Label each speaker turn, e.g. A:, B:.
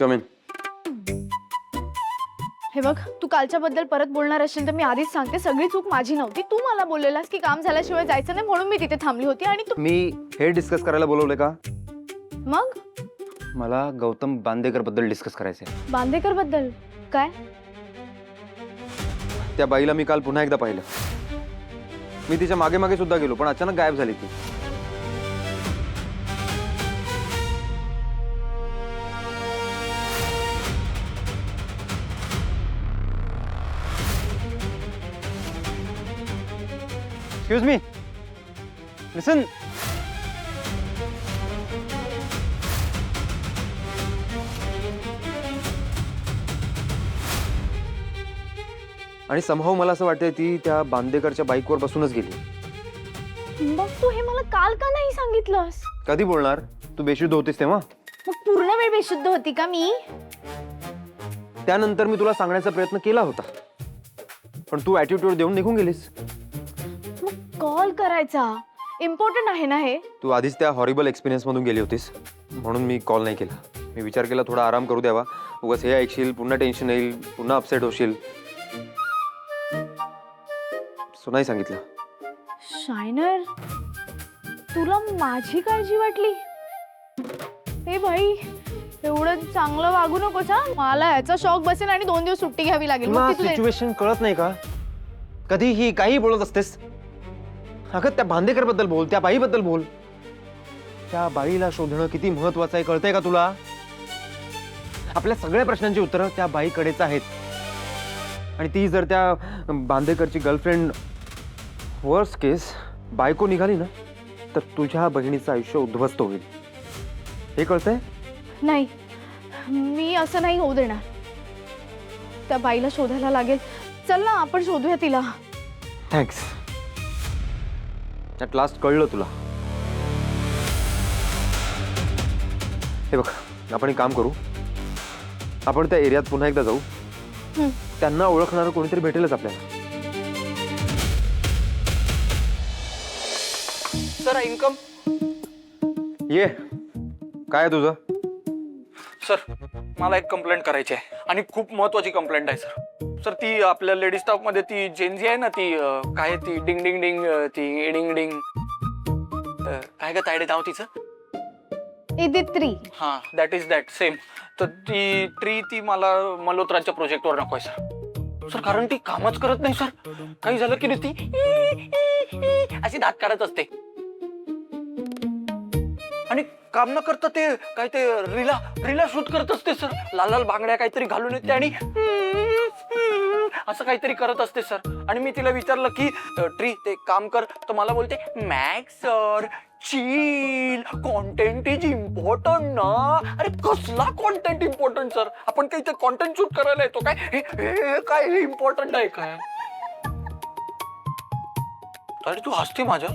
A: कम in.
B: हे बघ, तू कालच्या बद्दल परत बोलणार असेल तर मी आधीच सांगते, सगळी चूक माझी नव्हती. तू मला बोललेलास की काम झाल्याशिवाय जायचं नाही म्हणून मी तिथे थांबली होती आणि तू
A: मी हे डिस्कस करायला बोलवले का?
B: मग
A: मला गौतम बांदेकर बद्दल डिस्कस करायचंय.
B: बांदेकर बद्दल काय?
A: त्या बाईला मी काल पुन्हा एकदा पाहिलं. मी तिच्या मागे मागे सुद्धा गेलो पण अचानक गायब झाली ती. एक्सक्यूज मी, लिसन. आणि समहाव मला असं वाटतंय ती त्या बांदेकरच्या बाईकवर बसूनच गेली.
B: मग तू हे मला काल का नाही सांगितलंस?
A: कधी बोलणार? तू बेशुद्ध होतीस तेव्हा.
B: मग पूर्ण वेळ बेशुद्ध होती का मी?
A: त्यानंतर मी तुला सांगण्याचा प्रयत्न केला होता पण तू ॲटिट्यूड देऊन निघून गेलीस.
B: मग कॉल करायचा इम्पॉर्टंट आहे ना हे.
A: तू आधीच त्या हॉरिबल एक्सपिरियन्स मधून गेली होतीस म्हणून मी कॉल नाही केला. मी विचार केला थोडा आराम करू द्यावा. उगाच हे ऐकशील, पुन्हा टेन्शन येईल, पुन्हा अपसेट होशील, सो नाही सांगितलं.
B: शायनर, तुला माझी काळजी वाटली? हे भाई, एवढं चांगलं वागू नकोस हा. मला ह्याचा शॉक बसेल आणि 2 दिवस सुट्टी घ्यावी लागेल. मग ती तुला
A: सिच्युएशन कळत नाही का? कधीही काही बोलत असतेस. अगं त्या बांदेकर बद्दल बोल, त्या बाईबद्दल बोल. त्या बाईला शोधणं किती महत्वाचं आहे कळतंय का तुला? आपल्या सगळ्या प्रश्नांची उत्तरं त्या बाईकडेच आहेत. आणि ती जर त्या बांदेकरची गर्लफ्रेंड, वर्स्ट केस बायको निघाली ना तर तुझ्या बहिणीचं आयुष्य उद्ध्वस्त होईल. हे कळतंय?
B: नाही, मी असं नाही होऊ देणार. त्या बाईला शोधायला लागेल. चल ना, आपण शोधूया तिला.
A: थँक्स. ॲट लास्ट कळलं तुला. हे बघ, आपण एक काम करू. आपण त्या एरियात पुन्हा एकदा जाऊ. त्यांना ओळखणारं कोणीतरी भेटेलच आपल्याला.
C: Sir income.
A: ये, काय आहे तुझं?
C: सर मला एक कंप्लेंट करायची आहे आणि खूप महत्वाची कंप्लेंट आहे सर. सर ती आपल्या लेडीज स्टाफ मध्ये ती जेनजी आहे ना, ती काय ती डिंग डिंग डिंग, ती डिंग डिंग, काय ग तायडे नाव तिचं?
B: इदित्री.
C: हा, दॅट इज दॅट सेम. तर ती ती मला मल्होत्राच्या प्रोजेक्टवर नकोय सर. सर कारण ती कामच करत नाही सर. काही झालं की ती अशी दात काढत असते आणि काम न करता ते काय ते रीला शूट करत असते सर. लाल लाल बांगड्या काहीतरी घालून येते आणि असं काहीतरी करत असते सर. आणि मी तिला विचारलं की ते काम कर, तर मला बोलते max sir chill, content is important ना. अरे कसला कॉन्टेंट इम्पॉर्टंट सर? आपण काही ते कॉन्टेंट शूट करायला येतो काय? हे काय हे इम्पॉर्टंट आहे काय? अरे तू हसते माझ्या.